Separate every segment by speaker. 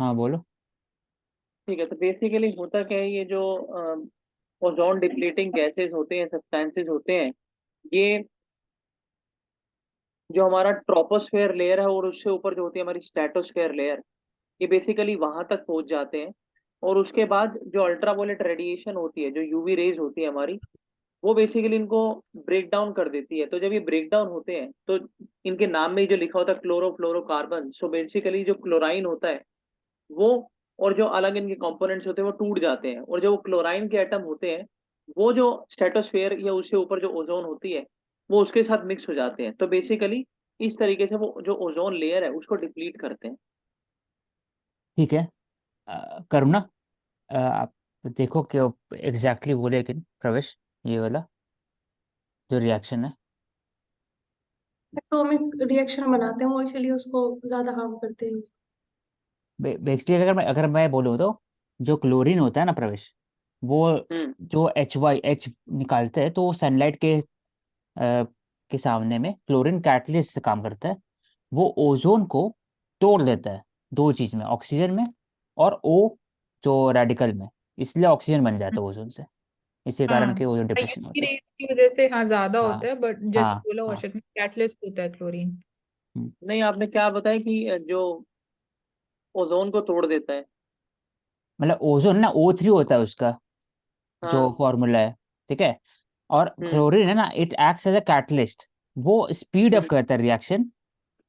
Speaker 1: हाँ बोलो।
Speaker 2: ठीक है, तो बेसिकली होता क्या है, ये जो ओजोन डिप्लीटिंग गैसेस होते हैं, सब्सटेंसेस होते हैं, ये जो हमारा ट्रोपोस्फेयर लेयर है और उससे ऊपर जो होती है हमारी स्ट्रेटोस्फेयर लेयर, ये बेसिकली वहां तक पहुंच जाते हैं। और उसके बाद जो अल्ट्रावायलेट रेडिएशन होती है, जो यूवी रेज होती है हमारी, वो बेसिकली इनको ब्रेक डाउन कर देती है। तो जब ये ब्रेक डाउन होते हैं तो इनके नाम में ही जो लिखा होता है क्लोरोफ्लोरोकार्बन, सो बेसिकली जो क्लोराइन होता है वो, और जो अलग इनके कंपोनेंट्स होते हैं वो टूट जाते हैं, और जो वो क्लोराइन के एटम होते हैं वो जो स्ट्रेटोस्फेयर या उससे ऊपर जो ओजोन होती है वो उसके साथ मिक्स हो जाते हैं। तो बेसिकली इस तरीके से वो जो ओजोन लेयर है उसको डिप्लीट करते हैं।
Speaker 1: ठीक है। करुणा, आप देखो कि एग्जैक्टली बोले, लेकिन प्रवेश, ये वाला जो रिएक्शन है।
Speaker 3: एटॉमिक रिएक्शन बनाते हैं वो, इसलिए उसको ज्यादा हार्म करते हैं।
Speaker 1: बेसिकली अगर मैं बोलूँ तो जो क्लोरीन होता है ना प्रवेश, वो
Speaker 2: हम्म।
Speaker 1: जो एच निकालते हैं, तो वो सनलाइट के सामने में क्लोरीन कैटलिस्ट से काम करता है। वो ओजोन को तोड़ देता है दो चीज में, ऑक्सीजन में और ओ जो रेडिकल में। इसलिए ऑक्सीजन बन जाता है ओजोन से। इसी कारण
Speaker 4: हाँ,
Speaker 1: के ओजोन डिप्रेशन
Speaker 4: आईएस की
Speaker 1: होता है।
Speaker 4: रेस की वजह से हाँ ज्यादा
Speaker 1: हाँ
Speaker 4: होता है, बट जैसे
Speaker 1: हाँ
Speaker 4: बोला
Speaker 1: हाँ।
Speaker 4: औषध में कैटलिस्ट होता है क्लोरीन।
Speaker 1: हम्म।
Speaker 2: नहीं, आपने क्या बताया कि जो ओजोन को तोड़ देता है।
Speaker 1: मतलब ओजोन ना O3 होता है उसका जो
Speaker 2: हाँ।
Speaker 1: फॉर्मूला है। ठीक है। और
Speaker 2: हम्म।
Speaker 1: क्लोरीन है ना, it acts as a catalyst. वो स्पीड अप
Speaker 2: हम्म।
Speaker 1: करता है रिएक्शन।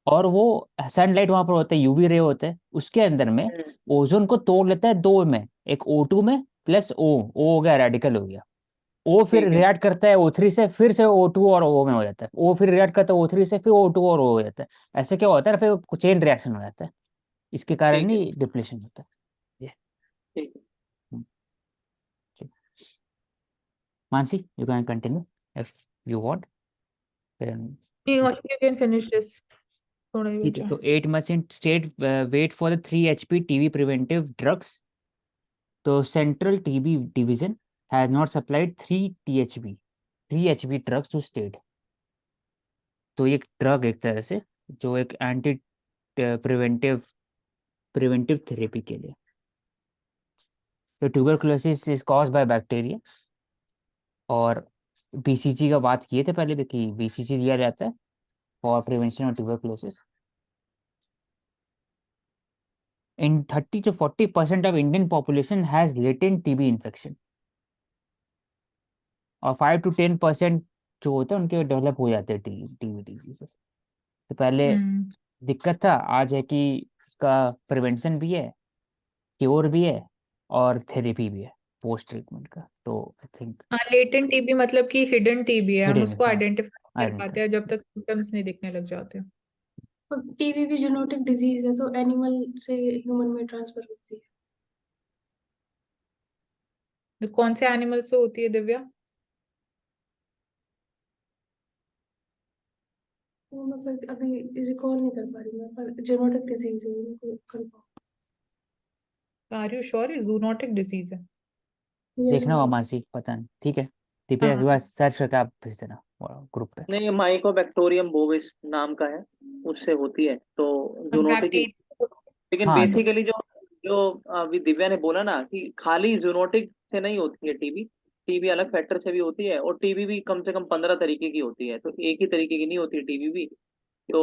Speaker 1: और वो सनलाइट वहां पर होता है, यूवी रे होते हैं उसके अंदर में,
Speaker 2: हम्म।
Speaker 1: ओजोन को तोड़ लेता है दो में, एक O2 में प्लस O हो गया, रेडिकल हो गया। ओ फिर
Speaker 2: ठीक है।
Speaker 1: रिएक्ट करता है O3 से, फिर से O2 और O में हो जाता है। O फिर रिएक्ट करता है O3 से, फिर O2 और O हो जाता है। ऐसे क्या होता है ना, फिर चेन रिएक्शन हो जाता है। इसके कारण
Speaker 2: ठीक है।
Speaker 1: ही डिप्लेशन होता है ये।
Speaker 2: ठीक है।
Speaker 1: हम्म, ठीक। Mansi, you can continue if you want.
Speaker 4: नहीं, औषध यू कैन फिनिश दिस, थोड़ा ही
Speaker 1: ठीक है,
Speaker 4: बचा
Speaker 1: तो
Speaker 4: है।
Speaker 1: 8 months in state wait for the 3 HP TB preventive drugs. तो central TB division has not supplied 3 drugs to state. तो ये ड्रग एक तरह से जो एक एंटी प्रिवेंटिव प्रिवेंटिव थेरेपी के लिए। तो tuberculosis is cause by bacteria. और बीसीजी का बात किए थे पहले भी कि बीसीजी दिया जाता है for prevention of tuberculosis. In 30 to 40% of Indian population has latent TB infection. और 5 to 10% जो होते हैं उनके डेवलप हो जाते हैं टीबी डिजीजेस। तो पहले
Speaker 4: हम्म।
Speaker 1: दिक्कत था, आज है कि इसका प्रिवेंशन भी है, क्योर भी है, और थेरेपी भी है पोस्ट ट्रीटमेंट का। तो आई थिंक
Speaker 4: हाँ, लेटेंट टीबी मतलब कि हिडन टीबी है, हम
Speaker 1: हिडन,
Speaker 4: उसको
Speaker 1: हाँ,
Speaker 4: आइडेंटिफाई कर
Speaker 1: आइडेंटिफाई।
Speaker 4: पाते हैं जब तक सिम्टम्स नहीं दिखने लग जाते।
Speaker 3: और टीबी भी जेनेटिक डिजीज है, तो एनिमल से ह्यूमन में ट्रांसफर होती है।
Speaker 4: तो कौन से एनिमल से होती है दिव्या?
Speaker 3: वो मैं अभी रिकॉल नहीं कर पा रही मैं, पर जेनेटिक डिजीज है, उनको कंफर्म।
Speaker 4: आर यू श्योर ये जूनोटिक डिजीज है?
Speaker 3: यस
Speaker 1: देखना होगा
Speaker 3: मैम।
Speaker 1: मानसी, पता नहीं। ठीक है, दिव्या के
Speaker 4: हाँ।
Speaker 1: बाद सर्च करके आप भेज देना ग्रुप पे।
Speaker 2: नहीं, माइकोबैक्टीरियम बोविस नाम का है, उससे होती है तो जूनोटिक ही।
Speaker 4: बैक्टीरिया।
Speaker 2: लेकिन
Speaker 1: हाँ तो
Speaker 2: बेसिकली जो जो अभी दिव्या ने बोला ना कि खाली जूनोटिक से नहीं होती है टीबी, टीबी अलग फैक्टर से भी होती है, और टीबी भी कम से कम 15 तरीके की होती है, तो एक ही तरीके की नहीं होती है टीबी भी। तो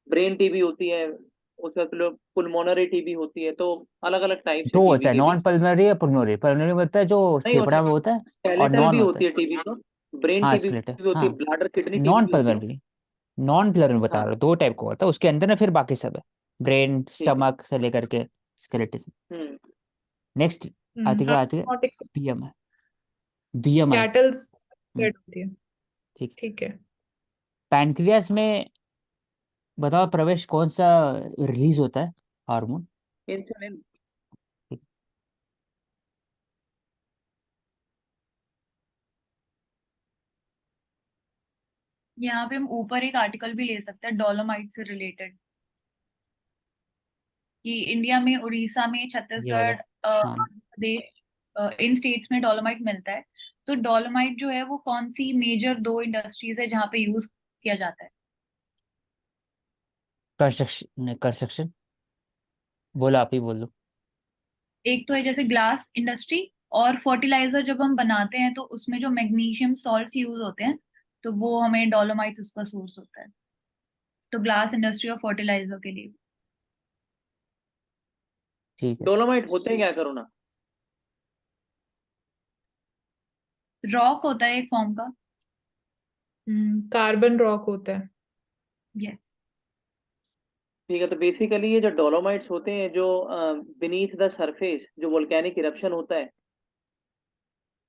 Speaker 2: ब्रेन टीबी होती है, उसका पुल्मोनरी टीबी होती है, तो अलग अलग टाइप्स है
Speaker 1: दो
Speaker 2: टीबी
Speaker 1: होता है,
Speaker 2: के भी।
Speaker 1: नॉन पल्मोनरी या पुल्मोनरी। पुल्मोनरी में होता है जो
Speaker 2: नहीं होता,
Speaker 1: फेफड़ा में होता है, और
Speaker 2: स्केलेटल
Speaker 1: नॉन
Speaker 2: भी
Speaker 1: होता
Speaker 2: होती
Speaker 1: है।
Speaker 2: है टीबी तो, ब्रेन
Speaker 1: हाँ
Speaker 2: टीबी
Speaker 1: स्केलेटल,
Speaker 2: भी होती है,
Speaker 1: हाँ।
Speaker 2: ब्लैडर किडनी टीबी
Speaker 1: नॉन
Speaker 2: भी होती है।
Speaker 1: पल्मोनरी, नॉन प्लर में बता
Speaker 2: हाँ।
Speaker 1: रहा हूँ, दो टाइप का होता है उसके अंदर ना, फिर बाकी सब है, ब्रेन
Speaker 2: ठीक है।
Speaker 1: स्टमक से लेकर के स्केलेटन।
Speaker 2: हम्म।
Speaker 1: नेक्स्ट आती है
Speaker 4: जूनोटिक से
Speaker 1: बीएमआई। बीएमआई।
Speaker 4: कैटल्स स्प्रेड होती है।
Speaker 1: ठीक।
Speaker 4: ठीक है।
Speaker 1: पैनक्रियास में बताओ प्रवेश, कौन सा रिलीज होता है हार्मोन?
Speaker 2: इंसुलिन।
Speaker 5: यहाँ पे हम ऊपर एक आर्टिकल भी ले सकते हैं डोलोमाइट से रिलेटेड, कि इंडिया में उड़ीसा में
Speaker 1: ये वाला।
Speaker 5: छत्तीसगढ़
Speaker 1: हाँ,
Speaker 5: आंध्र प्रदेश इन स्टेट्स में डोलोमाइट मिलता है। तो डोलोमाइट जो है वो कौन सी मेजर दो इंडस्ट्रीज है जहाँ पे यूज किया जाता है?
Speaker 1: कंस्ट्रक्शन, कंस्ट्रक्शन, बोलो, आप ही बोल दो।
Speaker 5: एक तो है जैसे ग्लास इंडस्ट्री, और फर्टिलाइजर जब हम बनाते हैं तो उसमें जो मैग्नीशियम सॉल्ट्स यूज होते हैं, तो वो हमें डोलोमाइट उसका सोर्स होता है। तो ग्लास इंडस्ट्री और फर्टिलाइजर के लिए।
Speaker 1: ठीक है।
Speaker 2: डोलोमाइट होते क्या करो ना?
Speaker 5: रॉक होता है एक फॉर्म का।
Speaker 4: कार्बन रॉक होता है।
Speaker 5: यस।
Speaker 2: ठीक है, तो बेसिकली ये जो डोलोमाइट्स होते हैं, जो बीनीथ द सरफेस जो वोल्केनिक इरप्शन होता है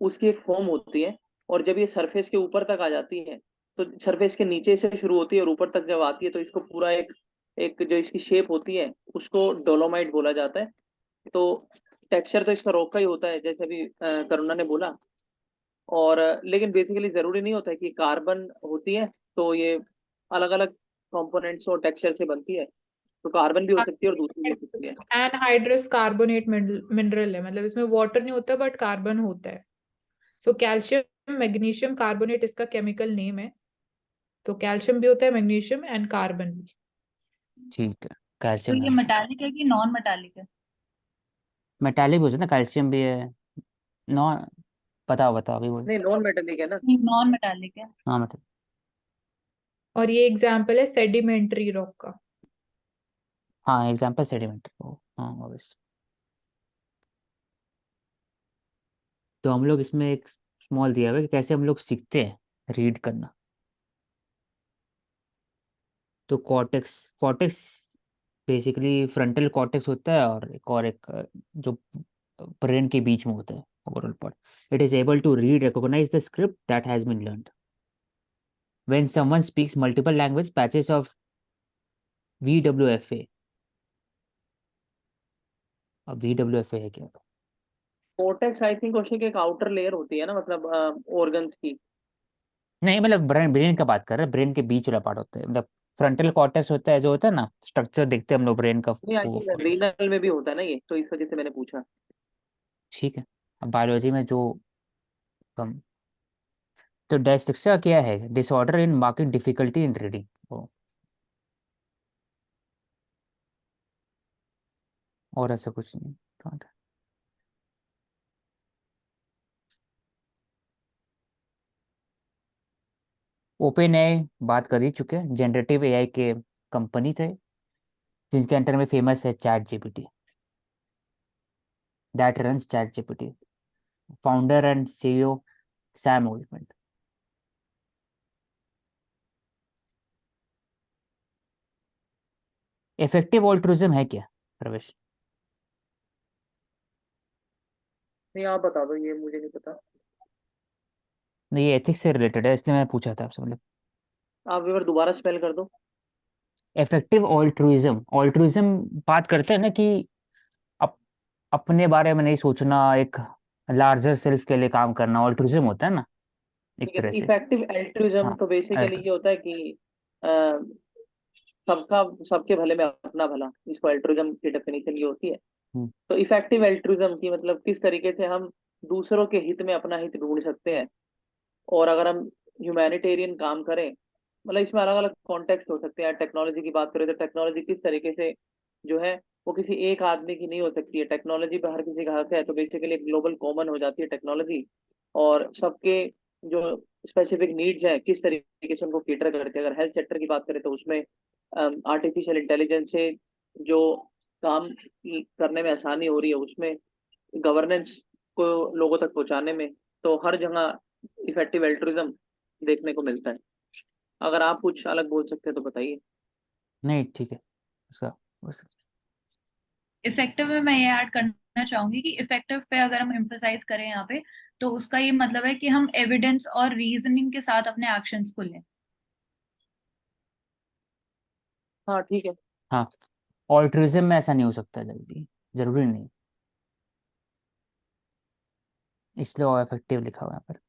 Speaker 2: उसकी एक फॉर्म होती है। और जब ये सरफेस के ऊपर तक आ जाती है, तो सरफेस के नीचे से शुरू होती है और ऊपर तक जब आती है, तो इसको पूरा एक एक जो इसकी शेप होती है उसको डोलोमाइट बोला जाता है। तो टेक्सचर तो इसका रॉक का ही होता है, जैसे अभी करुणा ने बोला। और लेकिन बेसिकली जरूरी नहीं होता है कि कार्बन होती है तो ये अलग अलग कंपोनेंट्स और टेक्सचर से बनती है। तो कार्बन भी हो सकती है और दूसरी भी हो सकती है।
Speaker 4: एनहाइड्रस कार्बोनेट मिनरल है, मतलब इसमें वाटर नहीं होता बट कार्बन होता है। सो कैल्शियम मैग्नीशियम कार्बोनेट इसका केमिकल नेम है। तो कैल्शियम भी होता है, मैग्नीशियम एंड कार्बन भी।
Speaker 1: ठीक है,
Speaker 5: तो
Speaker 1: कैल्शियम
Speaker 5: ये
Speaker 1: है।
Speaker 5: मेटालिक है कि नॉन मेटालिक है?
Speaker 1: मेटालिक भी हो सकता है, कैल्शियम भी है। नॉन, बताओ बताओ अभी बोलो।
Speaker 2: नहीं, नॉन मेटेलिक है ना।
Speaker 5: नहीं, नॉन मेटालिक है।
Speaker 1: हाँ मतलब,
Speaker 4: और ये एग्जाम्पल है सेडिमेंट्री रॉक का।
Speaker 1: हाँ एग्जाम्पल सेडिमेंट, हाँ ऑब्वियस। तो हम लोग इसमें एक स्मॉल दिया हुआ है कि कैसे हम लोग सीखते हैं रीड करना। तो cortex, cortex basically frontal cortex होता है, और एक जो ब्रेन के बीच में होता है, overall part. It is able to read recognise the script that has been learned when someone speaks multiple language patches of VWFA। अब VWFA है क्या?
Speaker 2: कोर्टेक्स आई थिंक क्वेश्चन की एक आउटर लेयर होती है ना, मतलब ऑर्गन्स की।
Speaker 1: नहीं मतलब ब्रेन, ब्रेन का बात कर रहे हैं, ब्रेन के बीच वाला पार्ट होता है, मतलब फ्रंटल कॉर्टेक्स होता है जो होता है ना, स्ट्रक्चर देखते हैं हम लोग ब्रेन का
Speaker 2: नहीं, आई
Speaker 1: वो
Speaker 2: थिंक रीनल में भी होता है ना ये, तो इस वजह से मैंने पूछा।
Speaker 1: ठीक है। अब बायोलॉजी में जो कम, तो डिस्लेक्सिया क्या है? Disorder in marking difficulty in reading. और ऐसा कुछ नहीं। ओपन एआई बात कर ही चुके हैं, जनरेटिव एआई के कंपनी थे जिनके अंडर में फेमस है chat GPT, that runs chat GPT. Founder and CEO Sam Altman. Effective altruism है क्या प्रवेश?
Speaker 2: नहीं, आप बता दो, ये मुझे नहीं पता।
Speaker 1: नहीं, ये एथिक्स से रिलेटेड है इसलिए मैं पूछा था आपसे, मतलब
Speaker 2: आप एक बार दोबारा स्पेल कर दो।
Speaker 1: इफेक्टिव ऑल्ट्रुइज्म, ऑल्ट्रुइज्म बात करते हैं ना कि अप, अपने बारे में नहीं सोचना, एक लार्जर सेल्फ के लिए काम करना, ऑल्ट्रुइज्म होता है ना, एक
Speaker 2: ठीक है,
Speaker 1: तरह
Speaker 2: तो
Speaker 1: से।
Speaker 2: इफेक्टिव एल्ट्रुइज्म
Speaker 1: हाँ,
Speaker 2: तो बेसिकली
Speaker 1: अल्ट्रू
Speaker 2: ये होता है कि अ, सबका सबके भले में अपना भला, इसको एल्ट्रुइज्म की डेफिनेशन ये होती है।
Speaker 1: हम्म,
Speaker 2: तो इफेक्टिव एल्ट्रुइज्म की मतलब किस तरीके से हम दूसरों के हित में अपना हित ढूंढ सकते हैं। और अगर हम ह्यूमैनिटेरियन काम करें, मतलब इसमें अलग अलग कॉन्टेक्स्ट हो सकते हैं। टेक्नोलॉजी की बात करें तो टेक्नोलॉजी किस तरीके से जो है वो किसी एक आदमी की नहीं हो सकती है। टेक्नोलॉजी पे हर किसी का हक है, तो बेसिकली ग्लोबल कॉमन हो जाती है टेक्नोलॉजी। और सबके जो स्पेसिफिक नीड्स हैं किस तरीके से उनको कैटर करते हैं। अगर हेल्थ सेक्टर की बात करें तो उसमें आर्टिफिशियल इंटेलिजेंस से जो काम करने में आसानी हो रही है, उसमें गवर्नेंस को लोगों तक पहुंचाने में, तो हर जगह इफेक्टिव एल्ट्रुइज्म देखने को मिलता है। अगर आप कुछ अलग बोल सकते हैं तो बताइए।
Speaker 1: नहीं ठीक है उसका
Speaker 5: इफेक्टिव में मैं ये ऐड करना चाहूंगी कि इफेक्टिव पे अगर हम एम्फसाइज करें यहाँ पे, तो उसका ये मतलब है कि हम एविडेंस और रीजनिंग के साथ अपने एक्शंस को लें।
Speaker 2: हाँ ठीक है।
Speaker 1: हाँ, ऑल्ट्रुइज्म में ऐसा नहीं हो सकता जल्दी, जरूरी नहीं, इसलिए वो इफेक्टिव लिखा हुआ है यहाँ पर।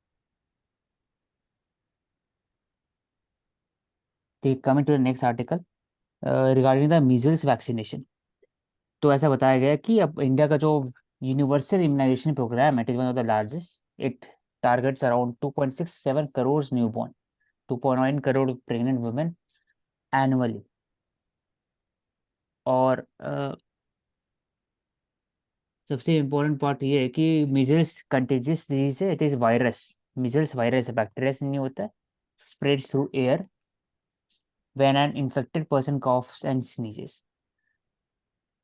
Speaker 1: ठीक, coming to the next article regarding the measles vaccination. तो ऐसा बताया गया है कि अब इंडिया का जो यूनिवर्सल इम्यूनाइजेशन प्रोग्राम है, it is one of the largest. It targets around 2.67 crore new born, 2.9 crore pregnant women annually. और सबसे इम्पोर्टेंट पार्ट ये है कि मिजल्स कंटेजियस डिजीज है, it is virus. Measles virus है, बैक्टीरिया से नहीं होता है। Spreads through air when an infected person coughs and sneezes।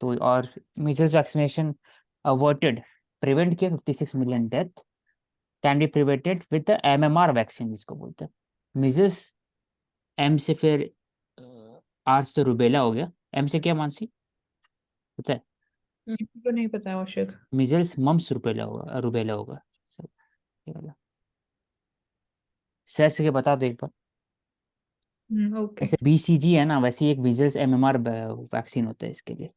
Speaker 1: तो और मिजल्स वैक्सीनेशन अवर्टेड, प्रिवेंट किया 56 million death, can be prevented with the MMR vaccine जिसको बोलते हैं। मिजल्स एम से, फिर आर से रुबेला हो गया। एम से क्या मानसी पता है?
Speaker 4: मेरे को नहीं पता औषध।
Speaker 1: मिजल्स मम्स रुबेला होगा, रुबेला होगा सब ये वाला। सर से के बता दो एक बार।
Speaker 4: ओके।
Speaker 1: जैसे BCG है ना, वैसे ही एक मिजल्स MMR वैक्सीन होता है इसके लिए।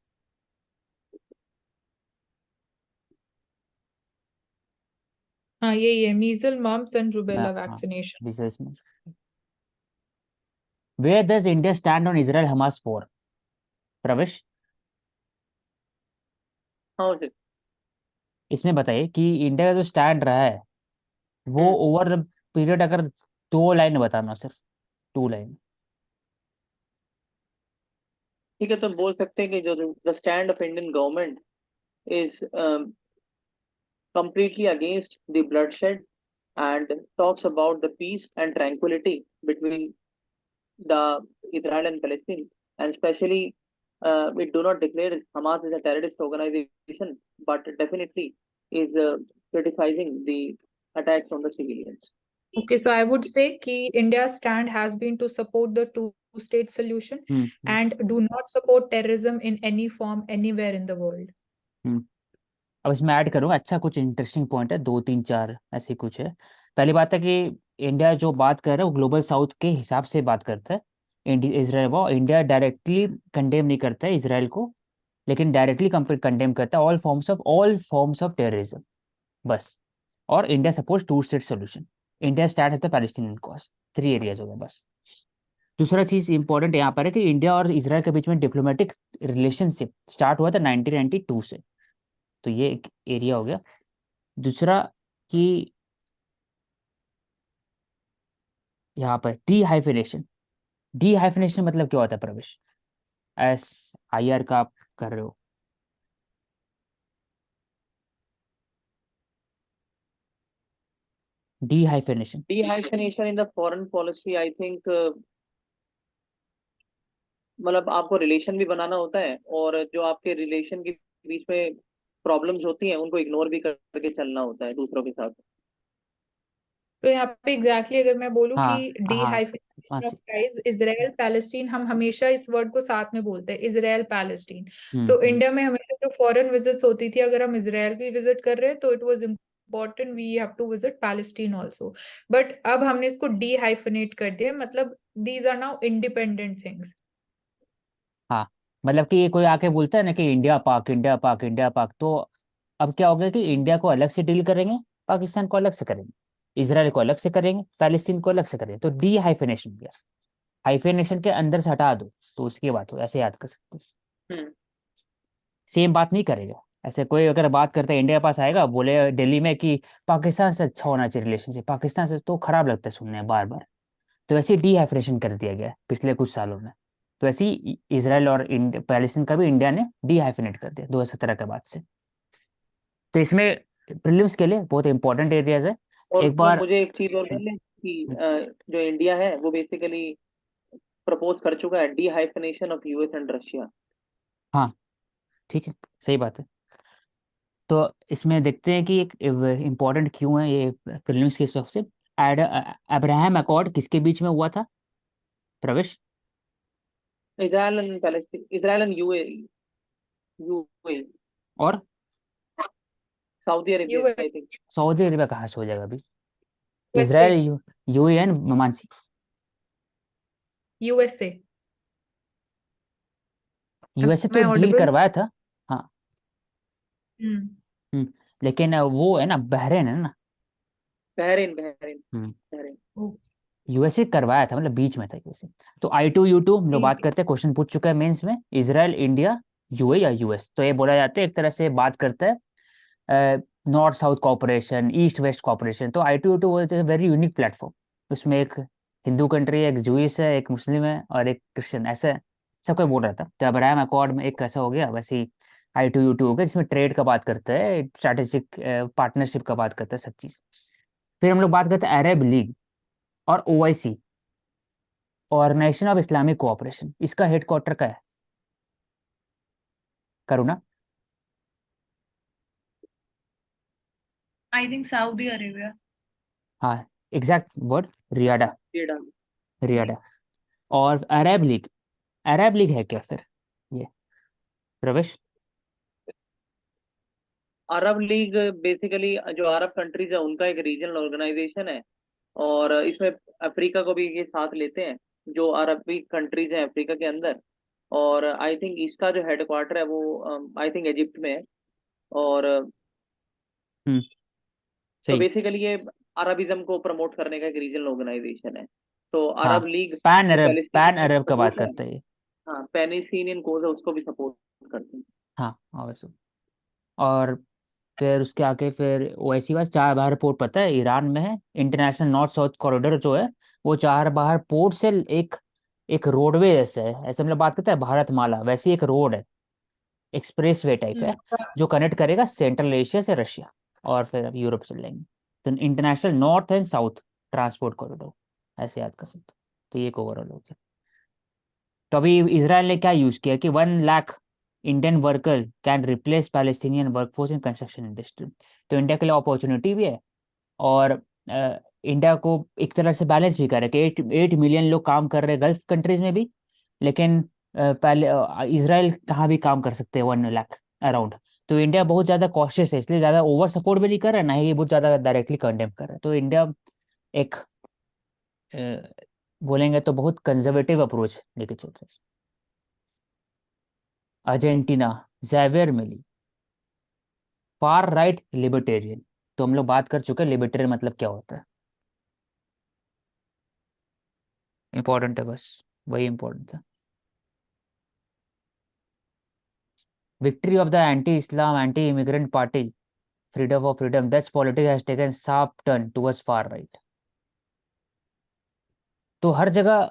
Speaker 4: हाँ यही है, मीजल मम्प्स एंड रूबेला
Speaker 1: हाँ,
Speaker 4: वैक्सीनेशन।
Speaker 1: मिजल्स में। Where does India stand on Israel Hamas war? Pravesh,
Speaker 2: हाँ उचित।
Speaker 1: इसमें बताइए कि इंडिया का जो स्टैंड रहा है वो ओवर द पीरियड, अगर 2 लाइन बताना, सिर्फ 2 लाइन।
Speaker 2: ठीक है, तो बोल सकते हैं कि जो the stand of Indian government is completely against the bloodshed and talks about the peace and tranquility between the Israel and Palestine, and especially it do not declare Hamas as a terrorist organization, but definitely is criticizing the attacks on the civilians.
Speaker 4: Okay, so I would say कि India's stand has been to support the two-state solution and do not support terrorism in any form anywhere in the world.
Speaker 1: अब इसमें add करूँगा, अच्छा कुछ interesting point है, 2 3 4 ऐसे कुछ है। पहली बात है कि इंडिया जो बात कर रहा है वो ग्लोबल साउथ के हिसाब से बात करता है। इसराइल वो, इंडिया डायरेक्टली कंडेम नहीं करता है इसराइल को, लेकिन डायरेक्टली कंडेम करता है ऑल फॉर्म्स ऑफ टेररिज्म, बस। और India supports 2 state solution. India stand होता है पैलेस्टीनियन कॉज। 3 एरियाज हो गए बस। दूसरा चीज इंपॉर्टेंट यहाँ पर है कि इंडिया और इसराइल के बीच में डिप्लोमेटिक रिलेशनशिप स्टार्ट हुआ था 1992 से, तो ये एक एरिया हो गया। दूसरा कि यहाँ पर डी हाइफिनेशन मतलब क्या होता है प्रवेश? SIR का आप कर रहे हो। Dehyphenation
Speaker 2: In the foreign policy, I think मतलब आपको रिलेशन भी बनाना होता है, और जो आपके रिलेशन के बीच में प्रॉब्लम्स होती हैं उनको इग्नोर भी करके चलना होता है दूसरों के साथ।
Speaker 4: तो यहाँ पे एग्जैक्टली अगर मैं बोलूँ
Speaker 1: हाँ
Speaker 4: कि
Speaker 1: हाँ
Speaker 4: डिहाइफिनेशन ऑफ टाइज, इजराइल पैलेस्टीन, हम हमेशा इस वर्ड को साथ में बोलते हैं, इजराइल पैलेस्टीन। सो इंडिया में हमेशा जो फॉरेन विजिट्स होती थी, अगर हम इजराइल की विजिट कर रहे हैं तो it was important we have to visit Palestine also. But अब हमने इसको डिहाइफिनेट कर दिया, मतलब these are now independent things.
Speaker 1: हाँ, मतलब कि ये कोई आके बोलता है ना कि इंडिया पाक इंडिया पाक इंडिया पाक, तो अब क्या हो गया कि इंडिया को अलग से डील करेंगे, पाकिस्तान को अलग से करेंगे, इसराइल को अलग से करेंगे, पैलेस्टीन को अलग से करेंगे। तो डी हाइफिनेशन हो गया। हाइफिनेशन के अंदर से हटा दो तो उसकी बात हो, ऐसे याद कर सकते हो। सेम बात नहीं करेगा। ऐसे कोई अगर बात करता है, इंडिया के पास आएगा, बोले दिल्ली में कि पाकिस्तान से अच्छा होना चाहिए रिलेशनशिप, पाकिस्तान से तो खराब लगता है सुनने में बार बार। तो ऐसे डी हाइफिनेशन कर दिया गया है पिछले कुछ सालों में। तो ऐसे ही इसराइल और पैलेस्टीन का भी इंडिया ने डी हाइफिनेट कर दिया 2017 के बाद से। तो इसमें प्रीलिम्स के लिए बहुत इंपॉर्टेंट एरियाज है।
Speaker 2: और
Speaker 1: एक बार
Speaker 2: मुझे एक चीज और बोलने कि जो इंडिया है वो बेसिकली प्रपोज कर चुका है डिहाइफिनेशन ऑफ यूएस एंड रशिया।
Speaker 1: हाँ ठीक है, सही बात है। तो इसमें देखते हैं कि एक इम्पोर्टेंट क्यों है ये प्रीलिम्स के हिसाब से। अब्राहम अकॉर्ड किसके बीच में हुआ था Pravesh?
Speaker 2: Israel and Palestine, Israel and UAE
Speaker 1: और
Speaker 2: Saudi Arabia, I think.
Speaker 1: Saudi Arabia कहाँ से हो जाएगा अभी?
Speaker 4: USA
Speaker 1: Israel, UAE, Mansi.
Speaker 4: USA
Speaker 1: USA तो
Speaker 4: मैं
Speaker 1: डील
Speaker 4: audible?
Speaker 1: करवाया था। हाँ।
Speaker 4: हम्म
Speaker 1: लेकिन वो है ना, बहरेन है ना।
Speaker 2: बहरीन
Speaker 4: ओ,
Speaker 1: USA करवाया था, मतलब बीच में था USA। तो I2U2 हम लोग
Speaker 4: जी
Speaker 1: बात
Speaker 4: जी।
Speaker 1: करते हैं, क्वेश्चन पूछ चुका है मेंस में, इजराइल, इंडिया, UAE या US। तो ये बोला जाता है एक तरह से बात करता है north south cooperation, east west cooperation. तो I2U2 वेरी यूनिक प्लेटफॉर्म। उसमें एक हिंदू कंट्री है, एक जूइस है, एक मुस्लिम है और एक क्रिश्चियन, ऐसे सब कोई बोल रहा था। तो अब्राहम अकॉर्ड में एक कैसा हो गया, वैसे ही I2U2 हो गया, जिसमें ट्रेड का बात करता है, स्ट्रैटेजिक पार्टनरशिप का बात करता है, सब चीज। फिर हम लोग बात करते हैं अरब लीग और OIC, organisation of Islamic cooperation. इसका हेडक्वार्टर का है, Karuna?
Speaker 5: I think Saudi Arabia.
Speaker 1: हाँ, एग्जैक्ट वर्ड रियाडा,
Speaker 2: ये डाल।
Speaker 1: रियाडा। और अरब लीग, अरब लीग है क्या फिर ये, प्रवेश?
Speaker 2: अरब लीग बेसिकली जो अरब कंट्रीज है उनका एक रीजनल ऑर्गेनाइजेशन है, और इसमें अफ्रीका को भी ये साथ लेते हैं, जो अरबी कंट्रीज हैं अफ्रीका के अंदर। और आई थिंक इसका जो हेडक्वार्टर है वो आई थिंक इजिप्ट में है। और
Speaker 1: हम्म,
Speaker 2: तो
Speaker 1: सही।
Speaker 2: बेसिकली ये अरबिज्म को प्रमोट करने का एक रीजनल ऑर्गेनाइजेशन है। तो
Speaker 1: हाँ,
Speaker 2: अरब लीग
Speaker 1: पैन
Speaker 2: जो
Speaker 1: अरब, पैन
Speaker 2: पैलेस्टीनियन
Speaker 1: अरब का बात
Speaker 2: कोज है,
Speaker 1: करता है ये।
Speaker 2: हाँ पैलेस्टीनियन कोज है, उसको भी सपोर्ट करते हैं।
Speaker 1: हाँ, और सब। और फिर उसके आगे फिर OIC वाला चार बाहर पोर्ट, पता है ईरान में है। इंटरनेशनल नॉर्थ साउथ कॉरिडोर जो है, वो चार बाहर पोर्ट से एक एक रोडवे जैसे है, ऐसे मतलब बात करते हैं भारतमाला, वैसी एक रोड है, एक्सप्रेस वे टाइप है, जो कनेक्ट करेगा सेंट्रल एशिया से रशिया, और फिर अब यूरोप चल जाएंगे। तो international north and south transport corridor, ऐसे याद कर सकते हो। तो ये ओवरऑल हो गया। तो अभी इसराइल ने क्या यूज किया कि 1 lakh Indian worker can replace Palestinian workforce in construction industry. तो इंडिया के लिए अपॉर्चुनिटी भी है, और इंडिया को एक तरह से बैलेंस भी कर रहा है कि 8 मिलियन लोग काम कर रहे हैं गल्फ कंट्रीज में भी, लेकिन पहले इसराइल कहाँ भी काम कर सकते हैं 1 लाख अराउंड। तो इंडिया बहुत ज़्यादा कॉशियस है, इसलिए ज़्यादा ओवर सपोर्ट भी नहीं कर रहा है, ना ही बहुत ज़्यादा डायरेक्टली कंडेम कर रहा है। तो इंडिया एक अ, बोलेंगे तो बहुत कंजर्वेटिव अप्रोच लेके चल रहा है। अर्जेंटीना, ज़ेवियर मिली, फार राइट लिबर्टेरियन। तो हम लोग बात कर चुके हैं लिबर्टेरियन मतलब क्या होता है, इंपॉर्टेंट है बस, वही इंपॉर्टेंट था। Victory of the anti-Islam, anti-immigrant party, Freedom for Freedom, Dutch politics has taken sharp turn towards far right. तो हर जगह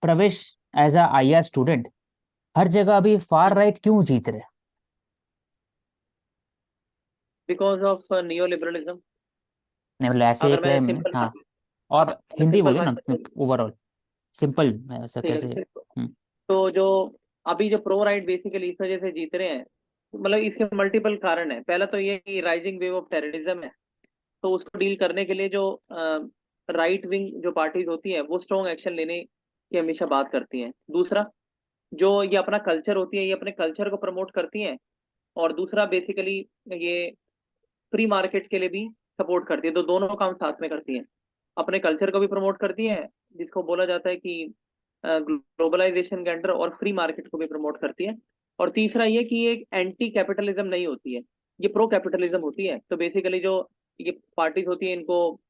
Speaker 1: प्रवेश, एज अ IR स्टूडेंट, हर जगह अभी फार राइट क्यों जीत रहे?
Speaker 2: Because of neo liberalism.
Speaker 1: नहीं मतलब ऐसे
Speaker 2: अगर
Speaker 1: एक
Speaker 2: मैं
Speaker 1: है।
Speaker 2: सिंपल
Speaker 1: हाँ, और हिंदी
Speaker 2: सिंपल
Speaker 1: बोलिए ना,
Speaker 2: भाषा में,
Speaker 1: ओवरऑल सिंपल ऐसा
Speaker 2: ठीक
Speaker 1: कैसे?
Speaker 2: है।
Speaker 1: हम्म,
Speaker 2: तो जो अभी जो प्रो राइट बेसिकली इस वजह से जीत रहे हैं, मतलब इसके मल्टीपल कारण है। पहला तो ये कि राइजिंग वेव ऑफ टेररिज्म है, तो उसको डील करने के लिए जो राइट विंग जो पार्टीज होती हैं वो स्ट्रॉन्ग एक्शन लेने की हमेशा बात करती हैं। दूसरा, जो ये अपना कल्चर होती है, ये अपने कल्चर को प्रमोट करती हैं। और दूसरा बेसिकली ये फ्री मार्केट के लिए भी सपोर्ट करती है। तो दोनों काम साथ में करती हैं, अपने कल्चर को भी प्रमोट करती हैं, जिसको बोला जाता है कि ग्लोबलाइजेशन के अंडर, और फ्री मार्केट को भी प्रमोट करती है। और तीसरा ये कि ये एक एंटी कैपिटलिज्म नहीं होती है, ये प्रो कैपिटलिज्म होती है। तो बेसिकली जो ये पार्टीज होती है, इनको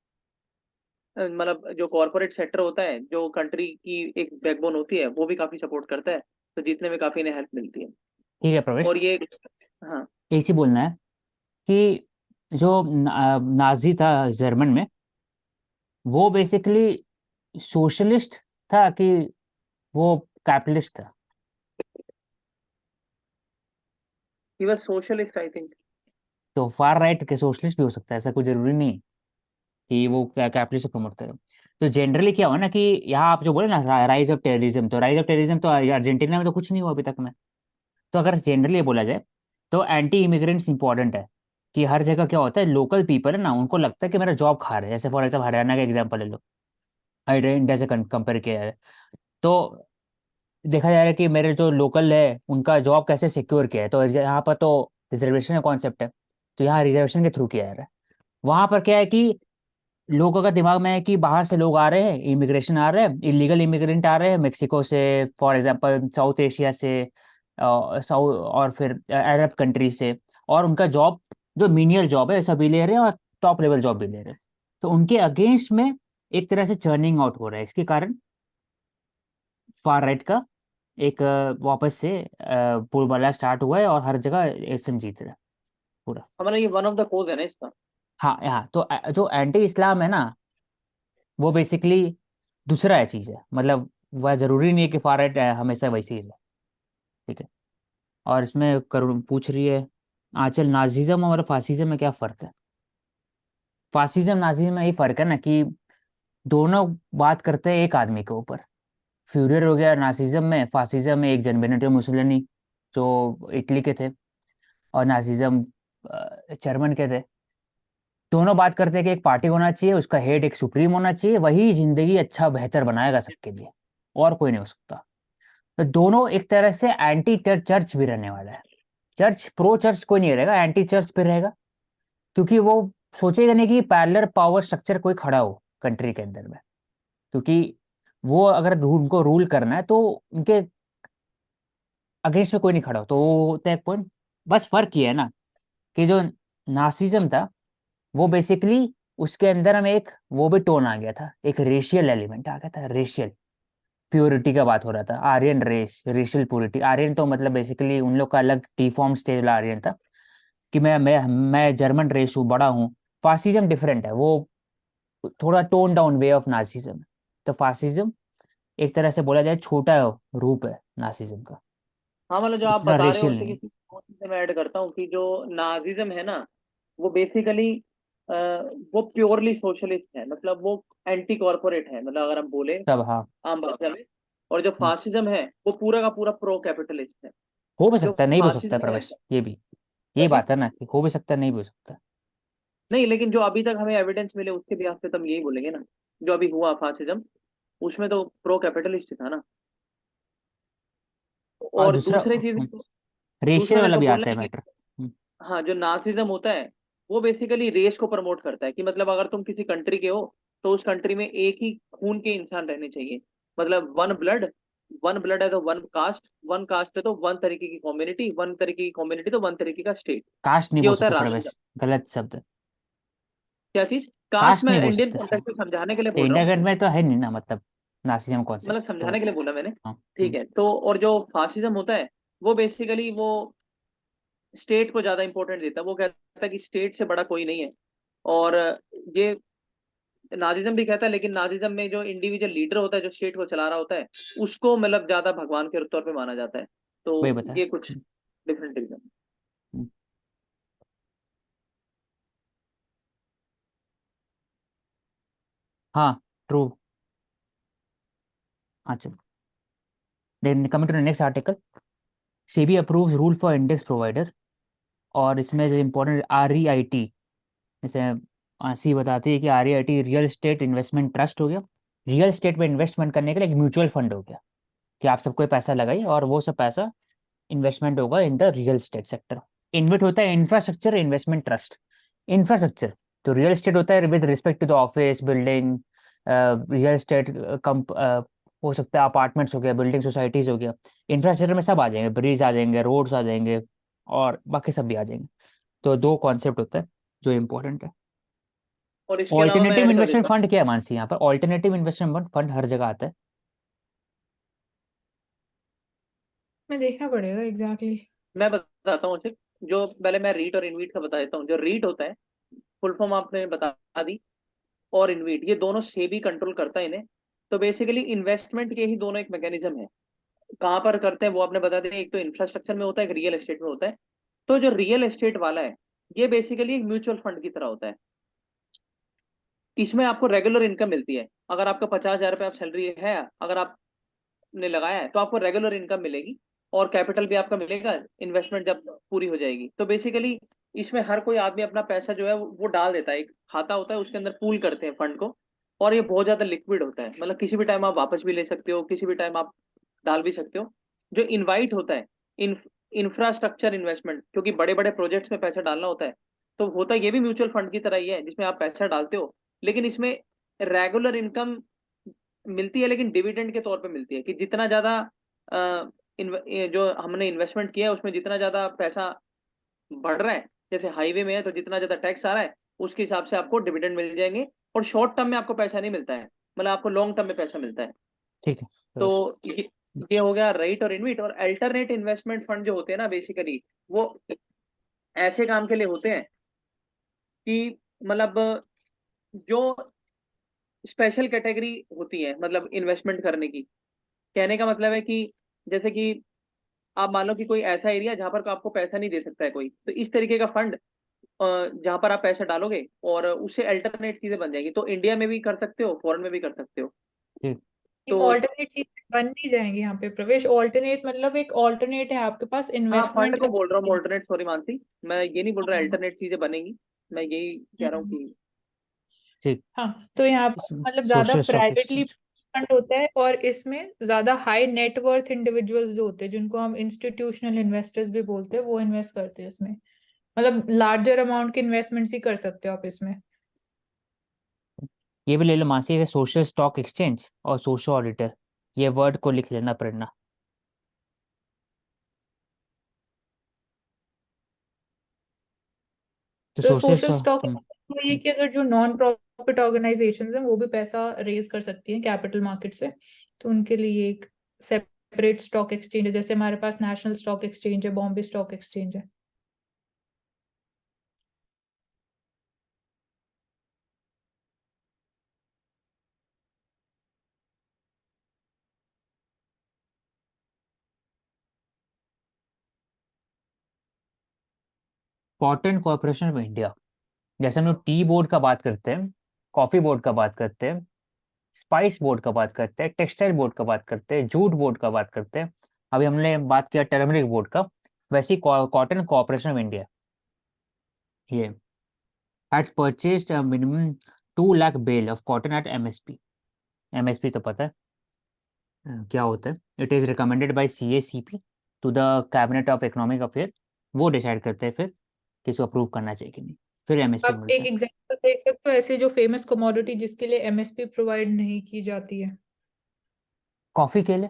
Speaker 2: मतलब जो कॉरपोरेट सेक्टर होता है, जो कंट्री की एक बैकबोन होती है, वो भी काफी सपोर्ट करता है। तो जीतने में काफी इन्हें हेल्प मिलती है।
Speaker 1: ठीक है प्रवेश,
Speaker 2: और ये, हाँ
Speaker 1: एक ही बोलना है कि जो नाजी था जर्मन में, वो बेसिकली सोशलिस्ट था कि वो कैपिटलिस्ट था?
Speaker 2: He was socialist I think.
Speaker 1: तो फार राइट के सोशलिस्ट भी हो सकता है, ऐसा कोई जरूरी नहीं कि वो कैपिटलिस्ट प्रमोट करे। तो जनरली क्या हुआ ना कि यहाँ आप जो बोले ना राइज ऑफ टेररिज्म, तो राइज ऑफ टेररिज्म तो अर्जेंटीना में तो कुछ नहीं हुआ अभी तक में। तो अगर जनरली बोला जाए तो एंटी इमिग्रेंट्स इंपॉर्टेंट है, कि हर जगह क्या होता है, लोकल पीपल है ना, उनको लगता है कि मेरा जॉब खा रहे हैं। जैसे फॉर एग्जाम्पल हरियाणा का एग्जाम्पल ले लो, इंडिया से कंपेयर किया जाए तो देखा जा रहा है कि मेरे जो लोकल है उनका जॉब कैसे सिक्योर किया है। तो यहाँ पर तो रिजर्वेशन का कॉन्सेप्ट है, तो यहाँ रिजर्वेशन के थ्रू किया जा रहा है। वहां पर क्या है कि लोगों का दिमाग में है कि बाहर से लोग आ रहे हैं, इमिग्रेशन आ रहे हैं, इलीगल इमिग्रेंट आ रहे हैं मेक्सिको से, फॉर एग्जांपल साउथ एशिया से, साउथ और फिर अरब कंट्रीज से, और उनका जॉब जो मीनियल जॉब है सभी ले रहे हैं, और टॉप लेवल जॉब भी ले रहे हैं। तो उनके अगेंस्ट में एक तरह से चर्निंग आउट हो रहा है, इसके कारण फार राइट का एक वापस से बोलबाला स्टार्ट हुआ है, और हर जगह एसएम जीत रहा है पूरा।
Speaker 2: हमारा ये वन ऑफ द कोज है ना इसका।
Speaker 1: हाँ, यहाँ तो जो एंटी इस्लाम है ना, वो बेसिकली दूसरा है चीज है, मतलब वह जरूरी नहीं है कि फार राइट हमेशा वैसे ही रहे। ठीक है। और इसमें करुण पूछ रही है आंचल, नाजिज्म और फासिज्म में क्या फर्क है? फासिज्म नाजिज्म में यही फर्क है ना कि दोनों बात करते हैं एक आदमी के ऊपर। फ्यूरियर हो गया नाजिज्म में, फासिज्म में एक जन बेनिटो मुसोलिनी जो इटली के थे, और नाजिज्म जर्मन के थे। दोनों बात करते हैं कि एक पार्टी होना चाहिए, उसका हेड एक सुप्रीम होना चाहिए, वही जिंदगी अच्छा बेहतर बनाएगा सबके लिए, और कोई नहीं हो सकता। तो दोनों एक तरह से एंटी चर्च भी रहने वाला है। चर्च प्रो चर्च कोई नहीं रहेगा, एंटी चर्च पे रहेगा, क्योंकि वो सोचेगा नहीं कि पैरेलल पावर स्ट्रक्चर कोई खड़ा हो कंट्री के अंदर में, क्योंकि वो अगर उनको रूल करना है तो उनके अगेंस्ट में कोई नहीं खड़ा हो, तो वो होता है एक पॉइंट। बस फर्क ये है ना कि जो नासिज्म था वो बेसिकली उसके अंदर हमें एक वो भी टोन आ गया था, एक रेशियल एलिमेंट आ गया था, रेशियल प्योरिटी का बात हो रहा था, Aryan race, racial purity. Aryan तो मतलब बेसिकली उन लोग का अलग डिफॉर्म स्टेज वाला आर्यन था कि मैं जर्मन रेस हूँ, बड़ा हूँ। फासिज्म डिफरेंट है, वो थोड़ा टोन डाउन वे ऑफ नासिज्म। तो फासिज्म एक तरह से बोला जाए छोटा रूप है नासिज्म का,
Speaker 2: हाँ मतलब जो आप
Speaker 1: इतना
Speaker 2: बता रहे हो
Speaker 1: रेशियल
Speaker 2: उससे
Speaker 1: नहीं है।
Speaker 2: किसी और चीज़ से मैं ऐड करता हूँ कि जो नाजिज्म है ना, वो बेसिकली वो प्योरली सोशलिस्ट है, मतलब वो एंटी कॉर्पोरेट है, मतलब अगर हम बोले
Speaker 1: तब हाँ।
Speaker 2: आम भाषा में। और जो
Speaker 1: हम्म,
Speaker 2: फासिज्म है वो पूरा का पूरा प्रो कैपिटलिस्ट है।
Speaker 1: हो भी
Speaker 2: जो
Speaker 1: सकता है, नहीं भी हो सकता है
Speaker 2: फासिज्म है,
Speaker 1: प्रवेश, ये भी
Speaker 2: क्या
Speaker 1: ये
Speaker 2: चीज?
Speaker 1: बात है ना कि हो भी सकता है, नहीं भी हो सकता।
Speaker 2: नहीं, लेकिन जो अभी तक हमें एविडेंस मिले उसके भी से तो हम यही बोलेंगे ना, जो अभी हुआ फासिज्म उसमें तो प्रो कैपिटलिस्ट था ना।
Speaker 1: और
Speaker 2: और
Speaker 1: दूसरा
Speaker 2: दूसरी चीज,
Speaker 1: रेशियल
Speaker 2: दूसरा मेरे
Speaker 1: वाला
Speaker 2: को
Speaker 1: भी
Speaker 2: बोलना
Speaker 1: आता है
Speaker 2: है कि
Speaker 1: मैटर।
Speaker 2: हाँ, जो नार्सिज्म होता है वो बेसिकली रेस को प्रमोट करता है, कि मतलब अगर तुम किसी कंट्री के हो तो उस कंट्री में एक ही खून के इंसान रहने चाहिए, मतलब वन ब्लड है तो वन कास्ट है तो वन तरीके की कम्युनिटी, वन तरीके की कम्युनिटी तो वन तरीके का स्टेट।
Speaker 1: कास्ट नहीं
Speaker 2: ये
Speaker 1: बोल
Speaker 2: होता है
Speaker 1: सकते
Speaker 2: राष्ट्रवाद।
Speaker 1: प्रवेश, गलत शब्द है।
Speaker 2: क्या चीज? कास्ट
Speaker 1: कास्ट नहीं
Speaker 2: मैं
Speaker 1: बोल
Speaker 2: इंडियन
Speaker 1: सकते।
Speaker 2: कॉन्टेक्स्ट में समझाने के लिए बोल रहा
Speaker 1: इंडिया
Speaker 2: हूँ,
Speaker 1: गेट में तो है नहीं ना, मतलब नासिज्म कॉन्सेप्ट
Speaker 2: मतलब
Speaker 1: तो।
Speaker 2: समझाने के लिए बोला मैंने।
Speaker 1: हाँ।
Speaker 2: ठीक है, तो और जो फासिज्म होता है वो बेसिकली वो स्टेट को ज्यादा इंपॉर्टेंट देता है, वो कहता है कि स्टेट से बड़ा कोई नहीं है। और ये नाजिज्म भी कहता है, लेकिन नाजिज्म में जो इंडिविजुअल लीडर होता है जो स्टेट को चला रहा होता है उसको मतलब ज्यादा भगवान के तौर पे माना जाता है। तो
Speaker 1: वही बताया।
Speaker 2: ये कुछ डिफरेंट रीजन।
Speaker 1: हम्म, हाँ ट्रू। अच्छा, then coming to the next article, SEBI approves rule for index provider. और इसमें जो इम्पोर्टेंट REIT, जैसे सी बताती है कि REIT real estate investment trust हो गया। रियल एस्टेट में इन्वेस्टमेंट करने के लिए एक म्यूचुअल फंड हो गया कि आप सबको पैसा लगाइए और वो सब पैसा इन्वेस्टमेंट होगा in the real estate sector. InvIT होता है इंफ्रास्ट्रक्चर इन्वेस्टमेंट ट्रस्ट। इंफ्रास्ट्रक्चर तो रियल एस्टेट होता है with respect to the office building, real estate हो सकता है अपार्टमेंट्स हो गया, बिल्डिंग सोसाइटीज हो गया। इंफ्रास्ट्रक्चर में सब आ जाएंगे, ब्रिज आ जाएंगे, रोड्स आ जाएंगे, और बाकी सब भी आ जाएंगे। तो दो कॉन्सेप्ट होता है जो इम्पोर्टेंट है।
Speaker 2: और इसके अलावा मैं
Speaker 1: ऑल्टरनेटिव
Speaker 2: ऐड कर
Speaker 1: इन्वेस्टमेंट
Speaker 2: देता हूँ,
Speaker 1: फंड क्या है मानसी? यहाँ पर ऑल्टरनेटिव इन्वेस्टमेंट फंड हर जगह आता है।
Speaker 4: मैं देखना पड़ेगा एग्जैक्टली exactly.
Speaker 2: मैं बताता हूँ उसे। जो पहले मैं रीट और इनवीट का बता देता हूँ। जो रीट होता है, फुल फॉर्म आपने बता दी, और इनवीट, ये दोनों सेबी कंट्रोल करता है इन्हें। तो बेसिकली इन्वेस्टमेंट के ही दोनों एक मैकेनिज्म है। कहाँ पर करते हैं वो आपने बता दिया, एक तो इंफ्रास्ट्रक्चर में होता है, एक रियल एस्टेट में होता है। तो जो रियल एस्टेट वाला है ये बेसिकली एक म्यूचुअल फंड की तरह होता है। इसमें आपको रेगुलर इनकम मिलती है। अगर आपका 50,000 रुपये आप सैलरी है, अगर आपने लगाया है तो आपको रेगुलर इनकम मिलेगी, और कैपिटल भी आपका मिलेगा इन्वेस्टमेंट जब पूरी हो जाएगी। तो बेसिकली इसमें हर कोई आदमी अपना पैसा जो है वो डाल देता है, एक खाता होता है उसके अंदर पूल करते हैं फंड को। और ये बहुत ज्यादा लिक्विड होता है, मतलब किसी भी टाइम आप वापस भी ले सकते हो, किसी भी टाइम आप डाल भी सकते हो। जो इनवाइट होता है, इंफ्रास्ट्रक्चर इन्वेस्टमेंट, क्योंकि बड़े बड़े प्रोजेक्ट्स में पैसा डालना होता है, तो होता ये भी म्यूचुअल फंड की तरह ही है जिसमें आप पैसा डालते हो, लेकिन इसमें रेगुलर इनकम मिलती है, लेकिन डिविडेंड के तौर पे मिलती है। कि जितना ज्यादा ये जो हमने इन्वेस्टमेंट किया है उसमें जितना ज्यादा पैसा बढ़ रहा है, जैसे हाईवे में है तो जितना ज्यादा टैक्स आ रहा है उसके हिसाब से आपको डिविडेंड मिल जाएंगे। और शॉर्ट टर्म में आपको पैसा नहीं मिलता है, मतलब आपको लॉन्ग टर्म में पैसा मिलता है।
Speaker 1: ठीक है
Speaker 2: तो
Speaker 1: प्रवेश।
Speaker 2: ये हो गया राइट और इनविट। और अल्टरनेट इन्वेस्टमेंट फंड जो होते हैं ना, बेसिकली वो ऐसे काम के लिए होते हैं कि मतलब जो स्पेशल कैटेगरी होती है मतलब इन्वेस्टमेंट करने की। कहने का मतलब है कि जैसे कि आप मान लो कि कोई ऐसा एरिया जहाँ पर आपको पैसा नहीं दे सकता है कोई, तो इस तरीके का फंड जहाँ पर आप पैसा डालोगे और उससे अल्टरनेट चीजें बन जाएंगी। तो इंडिया में भी कर सकते हो, फॉरेन में भी कर सकते हो।
Speaker 1: ठीक।
Speaker 2: तो
Speaker 4: ऑल्टरनेट चीज बन नहीं जाएंगे यहाँ पे प्रवेश। ऑल्टरनेट मतलब एक ऑल्टरनेट है आपके पास
Speaker 2: हाँ, फंड
Speaker 4: इन्वेस्टमेंट
Speaker 2: को
Speaker 4: का।
Speaker 2: बोल रहा हूँ ऑल्टरनेट, सॉरी मानसी, मैं ये नहीं बोल रहा
Speaker 4: हाँ
Speaker 2: अल्टरनेट चीजें बनेंगी, मैं यही कह रहा हूँ
Speaker 4: हम्म,
Speaker 2: कि
Speaker 1: ठीक।
Speaker 4: हाँ तो यहाँ पर मतलब ज्यादा
Speaker 1: social stock
Speaker 4: privately
Speaker 1: exchange.
Speaker 4: Fund होता है और इसमें ज्यादा हाई नेटवर्थ इंडिविजुअल्स जो होते हैं जिनको हम इंस्टीट्यूशनल इन्वेस्टर्स भी बोलते हैं वो इन्वेस्ट करते हैं इसमें। मतलब लार्जर अमाउंट के इन्वेस्टमेंट्स ही कर सकते हो आप इसमें।
Speaker 1: ये भी ले लो मानसी है, सोशल स्टॉक एक्सचेंज और सोशल ऑडिटर, ये वर्ड को लिख लेना पढ़ना। तो
Speaker 4: तो
Speaker 1: सोशल
Speaker 4: सोशल स्टॉक
Speaker 1: स्टॉक।
Speaker 4: तो ये कि अगर जो नॉन प्रॉफिट ऑर्गेनाइजेशंस हैं वो भी पैसा रेज कर सकती हैं कैपिटल मार्केट से, तो उनके लिए एक सेपरेट स्टॉक एक्सचेंज है। जैसे हमारे पास नेशनल स्टॉक एक्सचेंज है, बॉम्बे स्टॉक एक्सचेंज है।
Speaker 1: कॉटन कॉर्पोरेशन ऑफ इंडिया, जैसे हम लोग टी बोर्ड का बात करते हैं, कॉफी बोर्ड का बात करते हैं, स्पाइस बोर्ड का बात करते हैं, टेक्सटाइल बोर्ड का बात करते हैं, जूट बोर्ड का बात करते हैं, अभी हमने बात किया टर्मरिक बोर्ड का, वैसे ही कॉटन कॉर्पोरेशन ऑफ इंडिया ये had purchased a minimum 2 lakh bale of cotton at MSP. MSP तो पता है क्या होता है। It is recommended by CACP to the cabinet of economic affair, वो डिसाइड करते हैं फिर किसको अप्रूव करना चाहिए कि नहीं, फिर एमएसपी
Speaker 4: आप
Speaker 1: मिलता
Speaker 4: एक
Speaker 1: है।
Speaker 4: एग्जांपल देख सकते हो ऐसे जो फेमस कमोडिटी जिसके लिए एमएसपी प्रोवाइड नहीं की जाती है।
Speaker 1: कॉफी के लिए,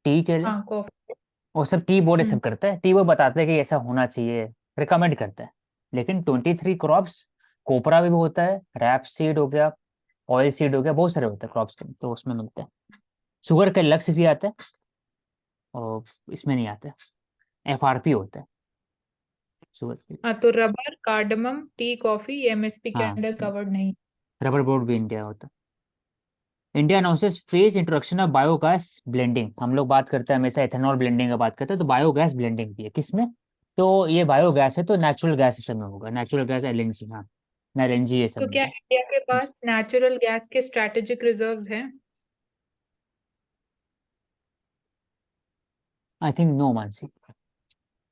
Speaker 1: टी के लिए,
Speaker 4: हाँ कॉफी।
Speaker 1: वो सब टी बोर्ड
Speaker 4: हम्म
Speaker 1: सब करता है, टी बोर्ड बताते हैं कि ऐसा होना चाहिए, रिकमेंड करता है। लेकिन 23 क्रॉप्स, कोपरा भी होता है, रैप सीड हो गया, ऑयल सीड हो गया, बहुत सारे होते हैं क्रॉप्स के, तो उसमें मिलते हैं। शुगर के लक्ष्य भी आता है और इसमें नहीं आता है, एफआरपी होता है शुगर के।
Speaker 4: हाँ तो rubber, cardamom, T, coffee MSP के
Speaker 1: हाँ,
Speaker 4: अंडर कवर्ड नहीं।
Speaker 1: रबर बोर्ड भी इंडिया होता है। India announces phase introduction of biogas blending, हम लोग बात करते हैं हमेशा एथेनॉल ब्लेंडिंग का बात करते हैं, तो बायोगैस ब्लेंडिंग भी है किसमें, तो ये बायोगैस है तो नेचुरल गैस इसमें होगा, नेचुरल गैस एलएनजी, हाँ एलएनजी ये सब
Speaker 4: तो
Speaker 1: में
Speaker 4: क्या
Speaker 1: से।
Speaker 4: इंडिया के पास नेचुरल गैस के स्ट्रेटेजिक रिजर्व्स हैं?
Speaker 1: आई थिंक नो मानसी,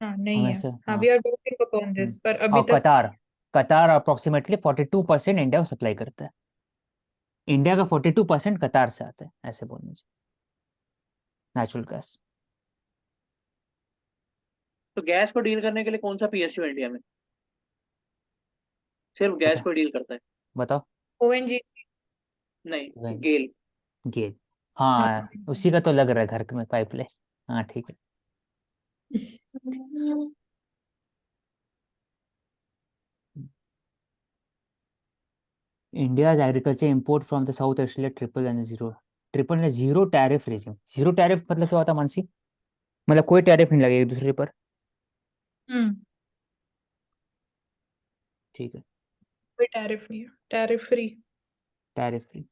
Speaker 4: हाँ नहीं है।
Speaker 1: हमें से
Speaker 4: हाँ
Speaker 1: हाँ।
Speaker 4: We are working upon this पर अभी
Speaker 1: और
Speaker 4: तक।
Speaker 1: कतार, कतार अप्रोक्सीमेटली 42% इंडिया को सप्लाई करता है, इंडिया का 42% कतार से आता है, ऐसे बोलने नेचुरल गैस।
Speaker 2: तो गैस को डील करने के लिए कौन सा पीएसयू है इंडिया में, सिर्फ गैस
Speaker 1: बता,
Speaker 2: को डील करता है?
Speaker 1: बताओ।
Speaker 4: ओएनजीसी।
Speaker 2: नहीं, गेल।
Speaker 1: गेल, हाँ उसी का तो लग रहा है घर में पाइपलाइन, हाँ ठीक है। India's agriculture import from the south Australia triple and zero, triple ने zero tariff regime, zero tariff मतलब क्या होता है मानसी, मतलब कोई टैरिफ नहीं लगेगा एक दूसरे पर।
Speaker 4: हम्म
Speaker 1: ठीक है,
Speaker 4: कोई टैरिफ नहीं है, tariff free.
Speaker 1: Tariff free.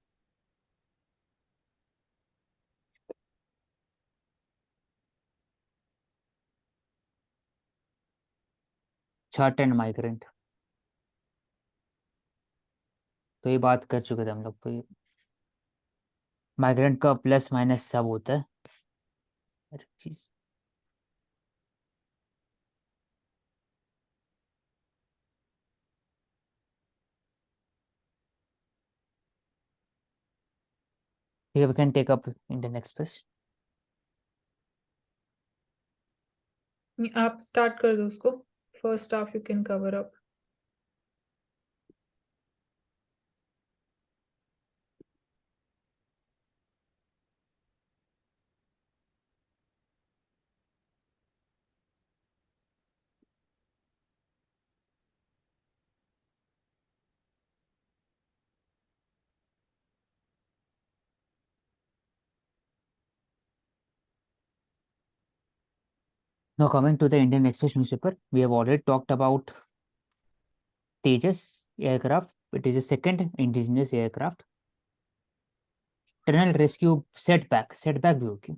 Speaker 1: Chhath and migrant, तो ये बात कर चुके थे हम लोग, तो ये माइग्रेंट का प्लस माइनस सब होता है हर एक चीज। ठीक है, we can take up Indian Express.
Speaker 4: आप स्टार्ट कर दो उसको। First half you can cover up.
Speaker 1: Now coming to the Indian Express newspaper, we have already talked about Tejas aircraft. It is a second indigenous aircraft. Tunnel rescue setback, setback भी होगी।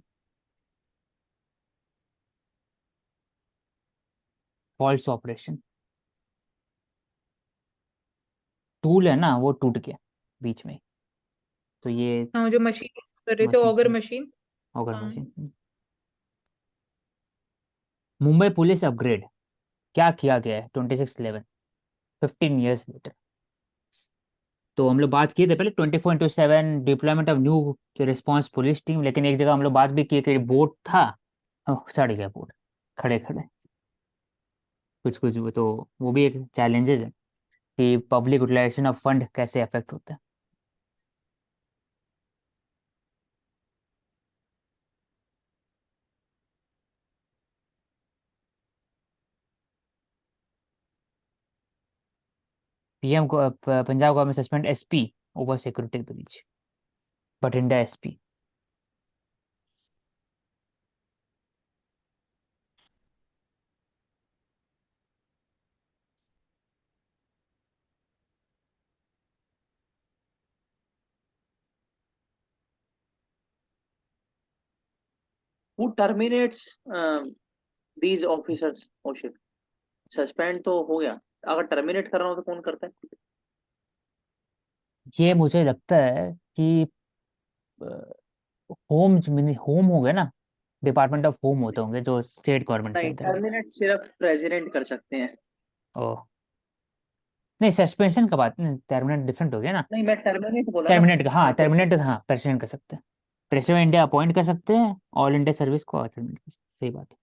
Speaker 1: False operation, tool है ना वो टूट गया बीच में, तो ये
Speaker 4: हाँ, जो मशीन कर रहे थे,
Speaker 1: मशीन
Speaker 4: ऑगर मशीन।
Speaker 1: ऑगर
Speaker 4: हाँ।
Speaker 1: मशीन। मुंबई पुलिस अपग्रेड क्या किया गया है 26/11, 15 years लेटर। तो हम लोग बात किए थे पहले 24/7 deployment of new response police team, लेकिन एक जगह हम लोग बात भी किए कि बोट था, सड़ गया बोट खड़े खड़े। कुछ कुछ वो तो वो भी एक चैलेंजेस है कि पब्लिक यूटिलाइजेशन ऑफ फंड कैसे अफेक्ट होता है। Punjab government suspend SP over security breach, Bathinda SP.
Speaker 2: Who terminates these officers? Oh shit, suspend तो हो गया, अगर टर्मिनेट कर रहा हूँ तो कौन करता है?
Speaker 1: ये मुझे लगता है कि होम होम हो गए ना, डिपार्टमेंट ऑफ होम होते होंगे जो स्टेट गवर्नमेंट के
Speaker 2: नहीं,
Speaker 1: अंदर है।
Speaker 2: टर्मिनेट सिर्फ प्रेसिडेंट कर सकते हैं।
Speaker 1: ओ नहीं, सस्पेंशन का बात नहीं, टर्मिनेट डिफरेंट हो गया ना।
Speaker 2: नहीं, मैं टर्मिनेट बोला ना।
Speaker 1: टर्मिनेट हाँ,
Speaker 2: हाँ तो
Speaker 1: टर्मिनेट हाँ प्रेसिडेंट कर सकते हैं, प्रेसिडेंट इंडिया अपॉइंट कर सकते हैं, ऑल इंडिया सर्विस को टर्मिनेट कर सकते हैं, सही बात है।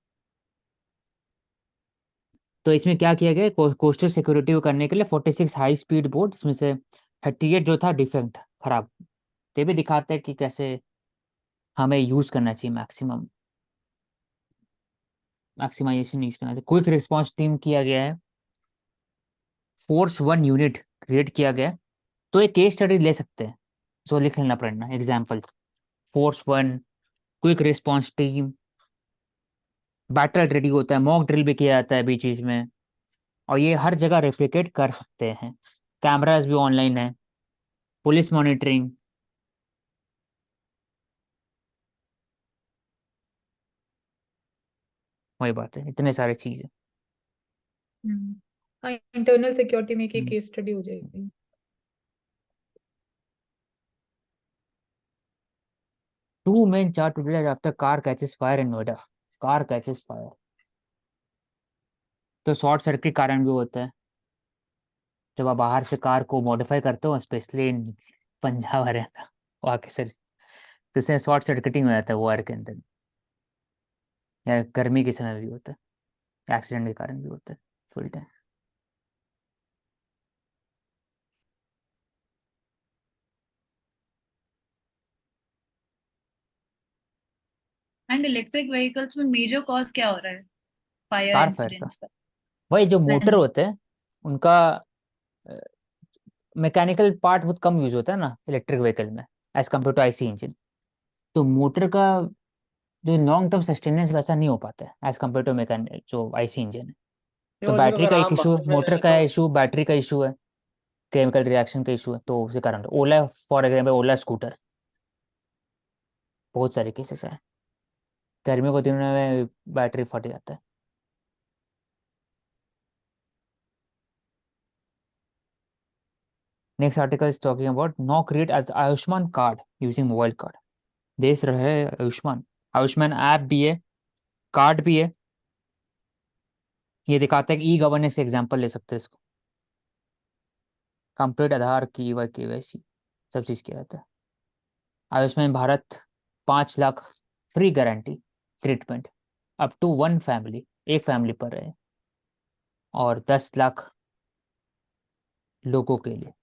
Speaker 1: तो इसमें क्या किया गया, कोस्टल सिक्योरिटी को करने के लिए 46 हाई स्पीड बोट, इसमें से 38 जो था डिफेक्ट खराब। ये भी दिखाते हैं कि कैसे हमें यूज करना चाहिए मैक्सिमम, मैक्सिमाइजेशन यूज करना चाहिए। क्विक रिस्पांस टीम किया गया है, फोर्स 1 यूनिट क्रिएट किया गया है। तो एक केस स्टडी ले सकते हैं, सो लिख लेना पड़ना example, force 1 quick response team, battle ready होता है, मॉक ड्रिल भी किया जाता है बीच बीच में, और ये हर जगह रेप्लिकेट कर सकते हैं। कैमरास भी ऑनलाइन है, पुलिस मॉनिटरिंग, वही बात है, इतने सारे चीजें।
Speaker 4: हाँ, इंटरनल सिक्योरिटी में एक
Speaker 1: हम्म।
Speaker 4: केस स्टडी हो जाएगी।
Speaker 1: 2 men charged today after car catches fire in Noida, car catches fire. तो शॉर्ट सर्किट कारण भी होता है जब आप बाहर से कार को मॉडिफाई करते हो, स्पेशली इन पंजाब हरियाणा वहाँ के सर, तो इससे शॉर्ट सर्किटिंग हो जाता है वायर के अंदर, या गर्मी के समय भी होता है, एक्सीडेंट के कारण भी होता है full time.
Speaker 5: And electric vehicles में मेजर कॉज क्या हो रहा है फायर
Speaker 1: कार फायर का
Speaker 5: इंसिडेंट्स का?
Speaker 1: वही जो मोटर
Speaker 5: मैन
Speaker 1: होते हैं उनका मैकेनिकल पार्ट बहुत कम यूज होता है ना इलेक्ट्रिक व्हीकल में, as compare to IC engine. तो मोटर का जो लॉन्ग टर्म सस्टेनेंस वैसा नहीं हो पाता है एज कम्पेयर टू मैकेनिक जो आईसी इंजन है। तो
Speaker 2: और भी
Speaker 1: बैटरी
Speaker 2: अगर
Speaker 1: का एक
Speaker 2: आम
Speaker 1: इशू,
Speaker 2: भाषा में
Speaker 1: मोटर
Speaker 2: जाए
Speaker 1: का
Speaker 2: तो
Speaker 1: इशू, बैटरी का इशू है, केमिकल रिएक्शन का इशू है, तो उसी कारण ओला फॉर एग्जाम्पल, ओला स्कूटर, बहुत सारे केसेस है, गर्मियों के दिनों में बैटरी फट जाता है। Next article is talking about no create as Ayushman card using mobile card. देश रहे आयुष्मान, आयुष्मान ऐप भी है, कार्ड भी है। ये दिखाता है कि ई गवर्नेंस का एग्जाम्पल ले सकते हैं इसको, कंप्लीट आधार की वाई केवाईसी सब चीज़ किया जाता है। Ayushman Bharat 5 lakh free guarantee treatment up to 1 family, एक फैमिली पर है, और 10 लाख लोगों के लिए।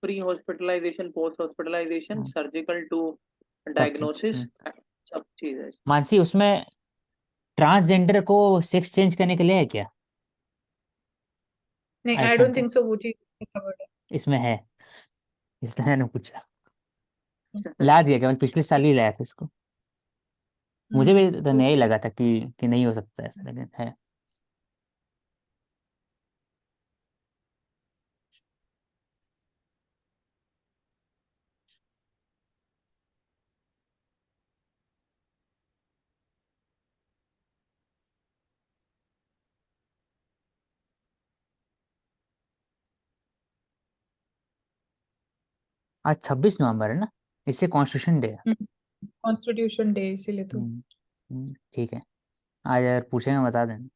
Speaker 2: प्री हॉस्पिटलाइजेशन, पोस्ट हॉस्पिटलाइजेशन,
Speaker 1: हाँ,
Speaker 2: सर्जिकल टू
Speaker 1: सब चीज।
Speaker 2: डायग्नोसिस, सब चीज है।
Speaker 1: मानसी उसमें ट्रांसजेंडर को सेक्स चेंज करने के लिए है क्या
Speaker 4: नहीं, आई
Speaker 1: आयुष्मान
Speaker 4: डोंट
Speaker 1: का?
Speaker 4: थिंक सो वो चीज कवर्ड है।
Speaker 1: इसमें है, इसलिए मैंने पूछा, ला दिया क्या, पिछले साल ही लाया था इसको। मुझे भी तो
Speaker 4: तो
Speaker 1: नया ही लगा था कि नहीं हो सकता ऐसा, लेकिन है। आज 26 नवंबर है ना, इससे कॉन्स्टिट्यूशन डे है।
Speaker 4: कॉन्स्टिट्यूशन डे इसीलिए तो।
Speaker 1: ठीक है। आज अगर पूछेंगे बता देना।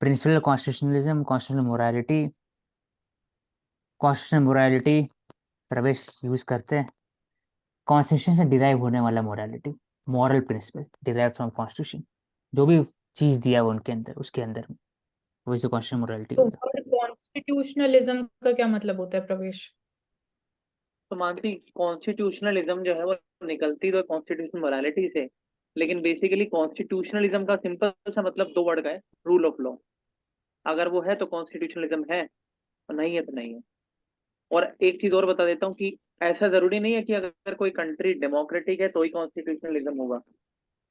Speaker 1: Principle constitutionalism, constitutional morality. Constitutional morality प्रवेश यूज करते हैं। कॉन्स्टिट्यूशन से डिराइव होने वाला morality, moral principle derive from constitution, जो भी चीज दिया है उनके अंदर, उसके अंदर में, वही से कॉन्स्टिट्यूशनल मोरालिटी
Speaker 4: तो
Speaker 1: हो गया।
Speaker 4: वर्ड कॉन्स्टिट्यूशनलिज्म का क्या मतलब होता है प्रवेश?
Speaker 2: तो मानसी, कॉन्स्टिट्यूशनलिज्म जो है वो निकलती तो कॉन्स्टिट्यूशन मोरालिटी से, लेकिन बेसिकली कॉन्स्टिट्यूशनलिज्म का सिंपल सा मतलब दो वर्ड का है, रूल ऑफ लॉ। अगर वो है तो कॉन्स्टिट्यूशनलिज्म है, और नहीं है तो नहीं है। और एक चीज और बता देता हूँ कि ऐसा जरूरी नहीं है कि अगर कोई कंट्री डेमोक्रेटिक है तो ही कॉन्स्टिट्यूशनलिज्म होगा,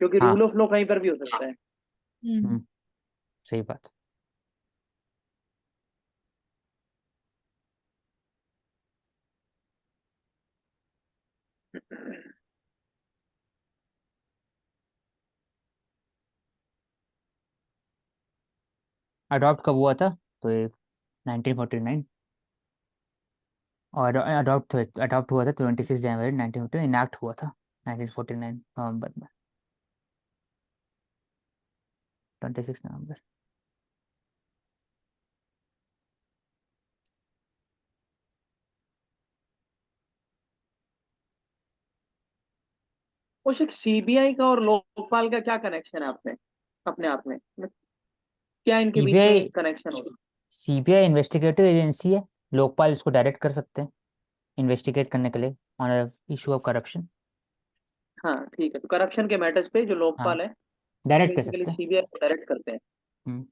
Speaker 2: क्योंकि
Speaker 1: हाँ।
Speaker 2: रूल ऑफ लॉ कहीं पर भी हो सकता है।
Speaker 1: हम्म, सही बात। अडॉप्ट कब हुआ था? तो ये 1949। और अडॉप्ट हुआ था 26 जनवरी 1949, इनैक्ट हुआ था 1949 नवंबर में, 26 नवंबर।
Speaker 2: कुछ एक सीबीआई का और लोकपाल का क्या कनेक्शन है आपने अपने आप में, क्या इनके बीच
Speaker 1: सीबीआई
Speaker 2: में कनेक्शन होगा?
Speaker 1: सीबीआई इन्वेस्टिगेटिव एजेंसी है, लोकपाल इसको डायरेक्ट कर सकते हैं इन्वेस्टिगेट करने के लिए ऑन इशू ऑफ करप्शन।
Speaker 2: हाँ ठीक है, तो करप्शन के मैटर्स पे जो
Speaker 1: हाँ,
Speaker 2: लोकपाल है
Speaker 1: डायरेक्ट कर
Speaker 2: बेसिकली
Speaker 1: सकते हैं।
Speaker 2: सीबीआई को डायरेक्ट करते हैं।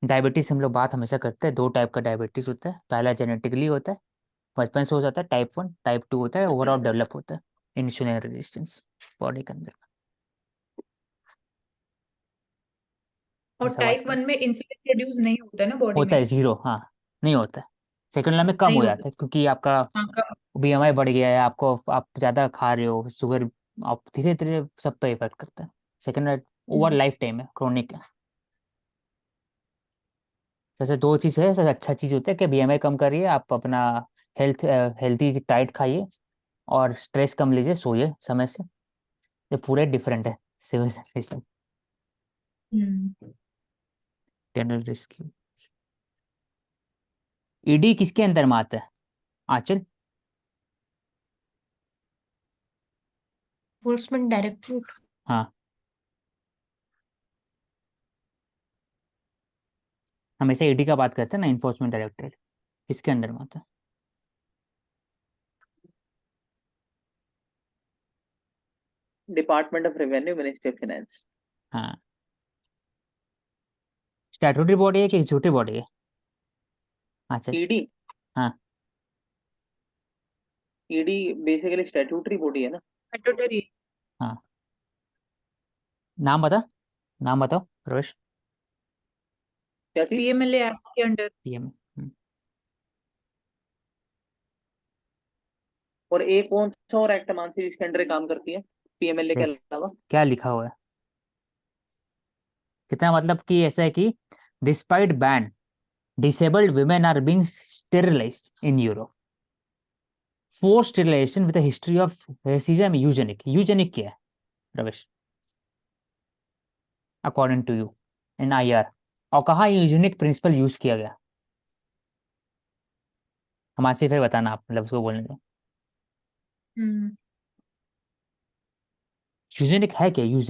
Speaker 1: डायबिटीज हम लोग बात हमेशा करते हैं, दो टाइप का डायबिटीज होता है। पहला जेनेटिकली होता है, बचपन से हो जाता है, टाइप 1। टाइप 2 होता है ओवरऑल डेवलप होता है, इंसुलिन रेजिस्टेंस बॉडी के अंदर।
Speaker 4: और
Speaker 1: ऐसा बात
Speaker 4: टाइप
Speaker 1: करते
Speaker 4: 1 में इंसुलिन प्रोड्यूस नहीं होता है ना
Speaker 1: हैं।
Speaker 4: बॉडी
Speaker 1: होता
Speaker 4: में?
Speaker 1: है जीरो, हाँ। नहीं होता है। सेकंड लाइन में कम
Speaker 4: नहीं
Speaker 1: हो
Speaker 4: होता।
Speaker 1: जाता है, क्योंकि आपका
Speaker 4: हाँ कब?
Speaker 1: बीएमआई बढ़ गया है, आपको आप ज़्यादा खा रहे हो, शुगर, आप धीरे धीरे सब पे इफेक्ट करता है। सेकंड, ओवर लाइफ टाइम है, क्रोनिक है। जैसे दो चीज़ है, सबसे अच्छा चीज़ होता है कि बीएमआई कम करिए, आप अपना हेल्थी डाइट खाइए, और स्ट्रेस कम लीजिए, सोइए समय से। ये पूरे डिफरेंट है सिविल सर्विस।
Speaker 4: हम्म।
Speaker 1: General risk. ईडी किसके अंदर में आता है? आंचल।
Speaker 3: Enforcement directorate.
Speaker 1: हाँ, हमेशा ईडी का बात करते हैं ना, इन्फोर्समेंट डायरेक्टरेट। किसके अंदर में आता है?
Speaker 2: Department of revenue, ministry of finance.
Speaker 1: हाँ। स्टैट्यूटरी बॉडी है कि एग्जीक्यूटिव बॉडी है? आंचल।
Speaker 2: ईडी,
Speaker 1: हाँ।
Speaker 2: ईडी बेसिकली स्टैट्यूटरी बॉडी है ना।
Speaker 4: स्टैट्यूटरी।
Speaker 1: हाँ, नाम बता, नाम बताओ प्रवेश।
Speaker 2: क्या चीज?
Speaker 4: पीएमएलए एक्ट के अंडर।
Speaker 1: पीएम।
Speaker 2: और एक कौन सा और एक्ट मानसी जिसके अंडर काम करती है पीएमएलए के
Speaker 1: देख
Speaker 2: अलावा?
Speaker 1: क्या लिखा हुआ है, कितना मतलब कि ऐसा है कि despite ban, disabled women are being sterilized in Europe. Forced sterilization with a history of racism, eugenic. Eugenic क्या है Ravish, according to you, in IR? और कहाँ यूजेनिक प्रिंसिपल यूज किया गया? हमारे से फिर बताना, आप मतलब उसको बोलने दो।
Speaker 4: हम्म।
Speaker 1: यूजेनिक है क्या? यूजेनिक